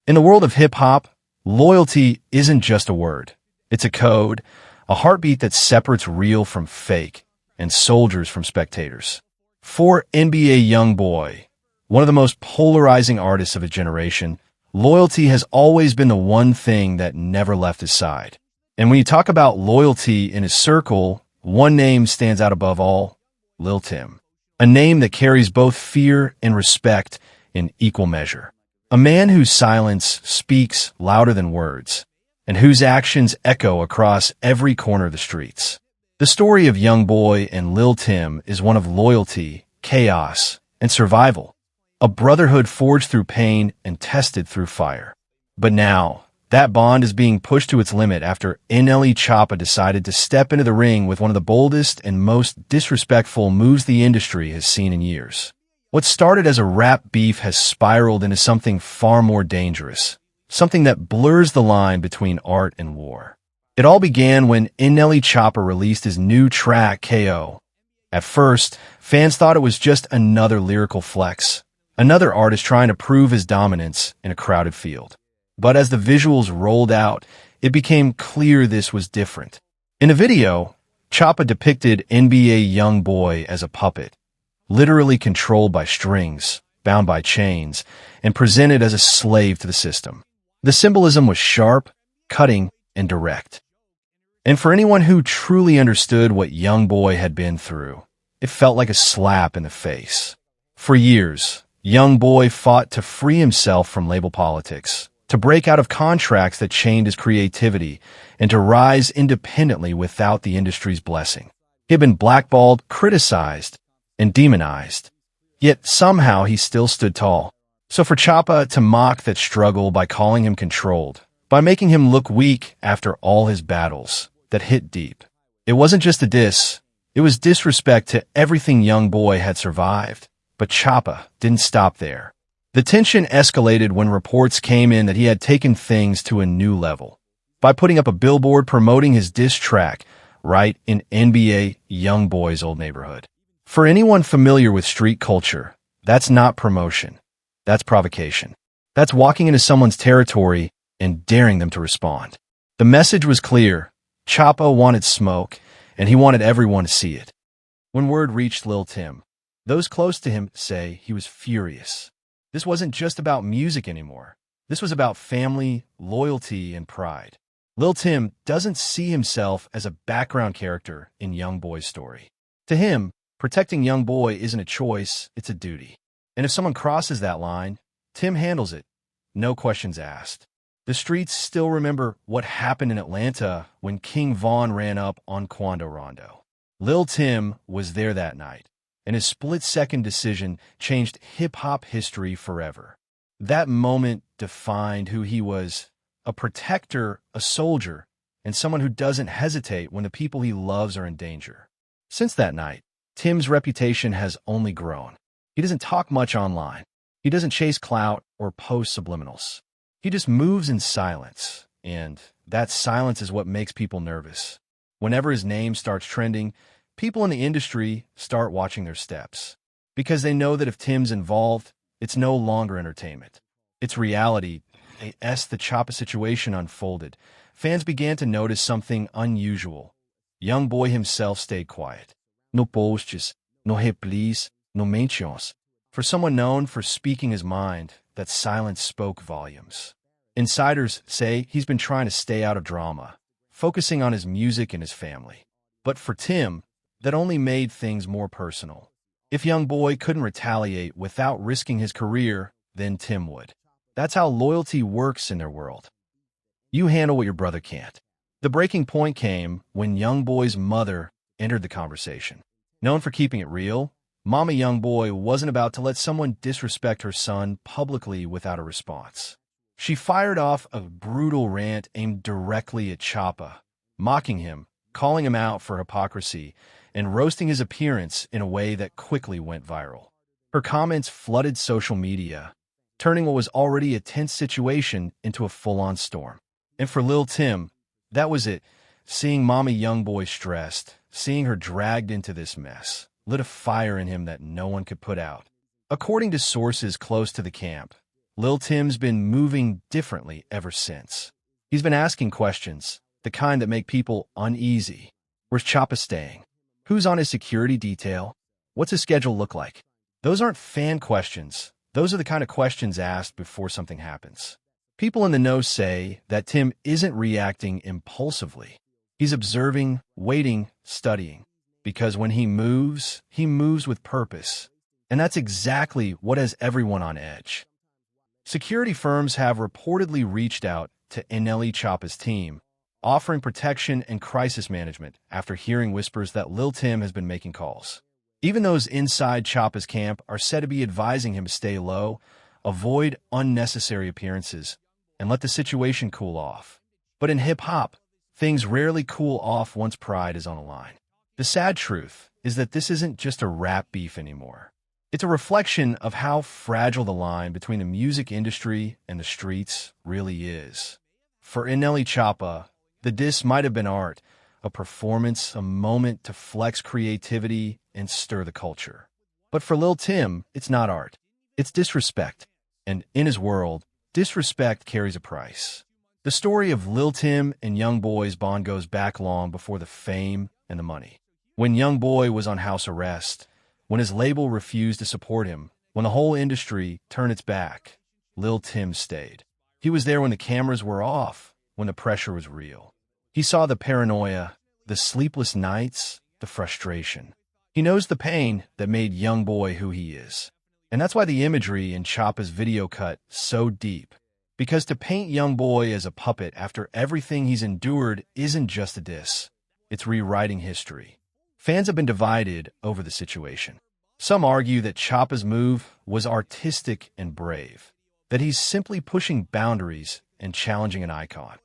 In the world of hip-hop, loyalty isn't just a word. It's a code, a heartbeat that separates real from fake and soldiers from spectators. For NBA Youngboy, one of the most polarizing artists of a generation, loyalty has always been the one thing that never left his side. And when you talk about loyalty in his circle, one name stands out above all: Lil Tim. A name that carries both fear and respect in equal measure. A man whose silence speaks louder than words, and whose actions echo across every corner of the streets. The story of Youngboy and Lil Tim is one of loyalty, chaos, and survival. A brotherhood forged through pain and tested through fire. But now, that bond is being pushed to its limit after NLE Choppa decided to step into the ring with one of the boldest and most disrespectful moves the industry has seen in years. What started as a rap beef has spiraled into something far more dangerous, something that blurs the line between art and war. It all began when NLE Choppa released his new track, KO. At first, fans thought it was just another lyrical flex, another artist trying to prove his dominance in a crowded field. But as the visuals rolled out, it became clear this was different. In the video, Choppa depicted NBA Youngboy as a puppet, literally controlled by strings, bound by chains, and presented as a slave to the system. The symbolism was sharp, cutting, and direct. And for anyone who truly understood what Youngboy had been through, it felt like a slap in the face. For years, Youngboy fought to free himself from label politics, to break out of contracts that chained his creativity, and to rise independently without the industry's blessing. He had been blackballed, criticized, and demonized. Yet somehow he still stood tall. So for Choppa to mock that struggle by calling him controlled, by making him look weak after all his battles, that hit deep. It wasn't just a diss, it was disrespect to everything Youngboy had survived. But Choppa didn't stop there. The tension escalated when reports came in that he had taken things to a new level by putting up a billboard promoting his diss track right in NBA Youngboy's old neighborhood. For anyone familiar with street culture, that's not promotion. That's provocation. That's walking into someone's territory and daring them to respond. The message was clear. Choppa wanted smoke, and he wanted everyone to see it. When word reached Lil Tim, those close to him say he was furious. This wasn't just about music anymore. This was about family, loyalty, and pride. Lil Tim doesn't see himself as a background character in Youngboy's story. To him, protecting Youngboy isn't a choice, it's a duty. And if someone crosses that line, Tim handles it. No questions asked. The streets still remember what happened in Atlanta when King Von ran up on Quando Rondo. Lil Tim was there that night, and his split-second decision changed hip-hop history forever. That moment defined who he was: a protector, a soldier, and someone who doesn't hesitate when the people he loves are in danger. Since that night, Tim's reputation has only grown. He doesn't talk much online. He doesn't chase clout or post subliminals. He just moves in silence, and that silence is what makes people nervous. Whenever his name starts trending, people in the industry start watching their steps, because they know that if Tim's involved, it's no longer entertainment. It's reality. As the Choppa situation unfolded, fans began to notice something unusual. Youngboy himself stayed quiet. No posts, no replies, no mentions. For someone known for speaking his mind, that silence spoke volumes. Insiders say he's been trying to stay out of drama, focusing on his music and his family. But for Tim, that only made things more personal. If Youngboy couldn't retaliate without risking his career, then Tim would. That's how loyalty works in their world. You handle what your brother can't. The breaking point came when Youngboy's mother entered the conversation. Known for keeping it real, Mama Youngboy wasn't about to let someone disrespect her son publicly without a response. She fired off a brutal rant aimed directly at Choppa, mocking him, calling him out for hypocrisy, and roasting his appearance in a way that quickly went viral. Her comments flooded social media, turning what was already a tense situation into a full-on storm. And for Lil Tim, that was it. Seeing Mama Youngboy stressed, seeing her dragged into this mess, lit a fire in him that no one could put out. According to sources close to the camp, Lil Tim's been moving differently ever since. He's been asking questions, the kind that make people uneasy. Where's Choppa staying? Who's on his security detail? What's his schedule look like? Those aren't fan questions. Those are the kind of questions asked before something happens. People in the know say that Tim isn't reacting impulsively. He's observing, waiting, studying. Because when he moves with purpose. And that's exactly what has everyone on edge. Security firms have reportedly reached out to NLE Choppa's team, offering protection and crisis management after hearing whispers that Lil Tim has been making calls. Even those inside Choppa's camp are said to be advising him to stay low, avoid unnecessary appearances, and let the situation cool off. But in hip-hop, things rarely cool off once pride is on the line. The sad truth is that this isn't just a rap beef anymore. It's a reflection of how fragile the line between the music industry and the streets really is. For NLE Choppa, the diss might have been art, a performance, a moment to flex creativity and stir the culture. But for Lil Tim, it's not art. It's disrespect. And in his world, disrespect carries a price. The story of Lil Tim and Youngboy's bond goes back long before the fame and the money. When Youngboy was on house arrest, when his label refused to support him, when the whole industry turned its back, Lil Tim stayed. He was there when the cameras were off, when the pressure was real. He saw the paranoia, the sleepless nights, the frustration. He knows the pain that made Youngboy who he is. And that's why the imagery in Choppa's video cut so deep. Because to paint Youngboy as a puppet after everything he's endured isn't just a diss. It's rewriting history. Fans have been divided over the situation. Some argue that Choppa's move was artistic and brave, that he's simply pushing boundaries and challenging an icon.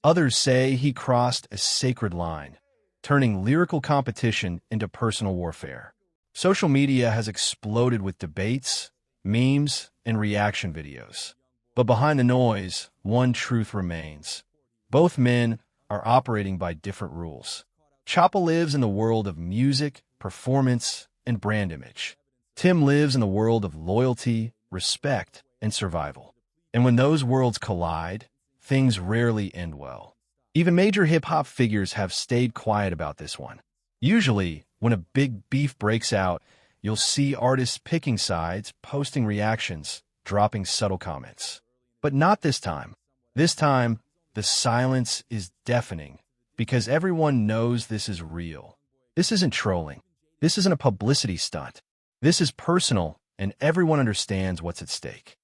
Others say he crossed a sacred line, turning lyrical competition into personal warfare. Social media has exploded with debates, memes, and reaction videos. But behind the noise, one truth remains. Both men are operating by different rules. Choppa lives in the world of music, performance, and brand image. Tim lives in the world of loyalty, respect, and survival. And when those worlds collide, things rarely end well. Even major hip-hop figures have stayed quiet about this one. Usually, when a big beef breaks out, you'll see artists picking sides, posting reactions, dropping subtle comments. But not this time. This time, the silence is deafening because everyone knows this is real. This isn't trolling. This isn't a publicity stunt. This is personal, and everyone understands what's at stake.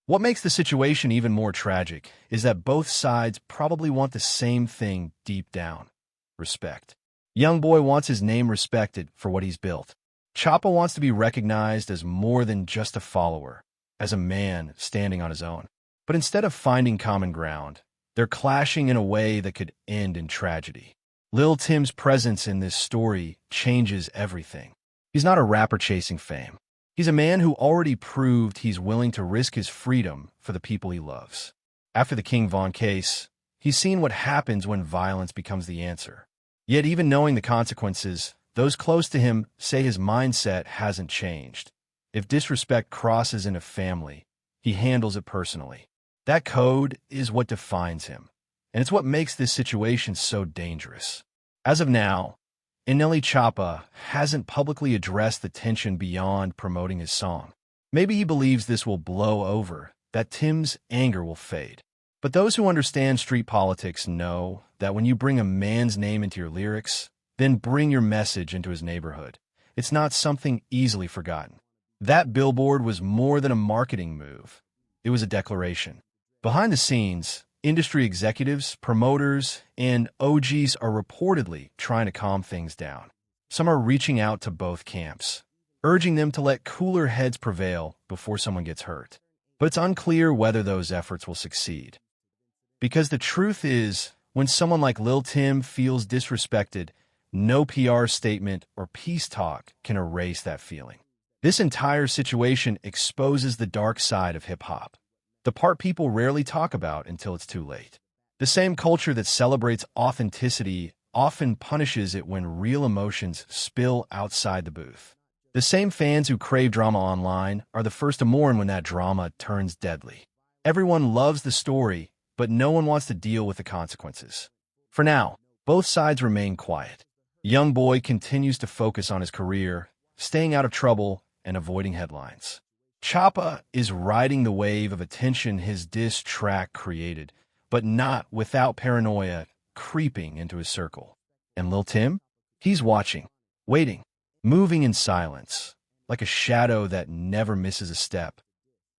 What makes the situation even more tragic is that both sides probably want the same thing deep down: respect. Youngboy wants his name respected for what he's built. Choppa wants to be recognized as more than just a follower, as a man standing on his own. But instead of finding common ground, they're clashing in a way that could end in tragedy. Lil Tim's presence in this story changes everything. He's not a rapper chasing fame. He's a man who already proved he's willing to risk his freedom for the people he loves. After the King Von case, he's seen what happens when violence becomes the answer. Yet even knowing the consequences, those close to him say his mindset hasn't changed. If disrespect crosses in a family, he handles it personally. That code is what defines him, and it's what makes this situation so dangerous. As of now, NLE Choppa hasn't publicly addressed the tension beyond promoting his song. Maybe he believes this will blow over, that Tim's anger will fade. But those who understand street politics know that when you bring a man's name into your lyrics, then bring your message into his neighborhood. It's not something easily forgotten. That billboard was more than a marketing move. It was a declaration. Behind the scenes, industry executives, promoters, and OGs are reportedly trying to calm things down. Some are reaching out to both camps, urging them to let cooler heads prevail before someone gets hurt. But it's unclear whether those efforts will succeed. Because the truth is, when someone like Lil Tim feels disrespected, no PR statement or peace talk can erase that feeling. This entire situation exposes the dark side of hip-hop, the part people rarely talk about until it's too late. The same culture that celebrates authenticity often punishes it when real emotions spill outside the booth. The same fans who crave drama online are the first to mourn when that drama turns deadly. Everyone loves the story, but no one wants to deal with the consequences. For now, both sides remain quiet. Youngboy continues to focus on his career, staying out of trouble and avoiding headlines. Choppa is riding the wave of attention his diss track created, but not without paranoia creeping into his circle. And Lil Tim? He's watching, waiting, moving in silence, like a shadow that never misses a step.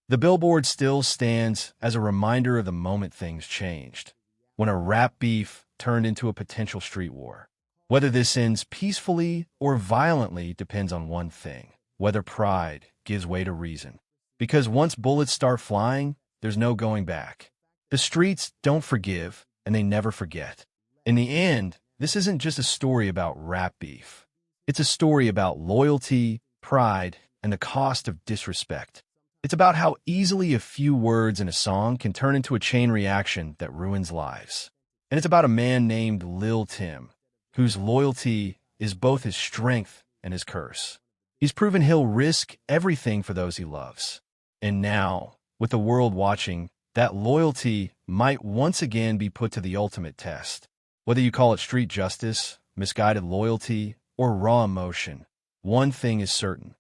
The billboard still stands as a reminder of the moment things changed, when a rap beef turned into a potential street war. Whether this ends peacefully or violently depends on one thing: whether pride gives way to reason. Because once bullets start flying, there's no going back. The streets don't forgive, and they never forget. In the end, this isn't just a story about rap beef. It's a story about loyalty, pride, and the cost of disrespect. It's about how easily a few words in a song can turn into a chain reaction that ruins lives. And it's about a man named Lil Tim, whose loyalty is both his strength and his curse. He's proven he'll risk everything for those he loves. And now, with the world watching, that loyalty might once again be put to the ultimate test. Whether you call it street justice, misguided loyalty, or raw emotion, one thing is certain: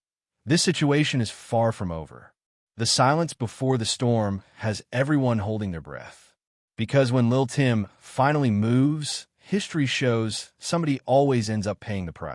this situation is far from over. The silence before the storm has everyone holding their breath. Because when Lil Tim finally moves, history shows somebody always ends up paying the price.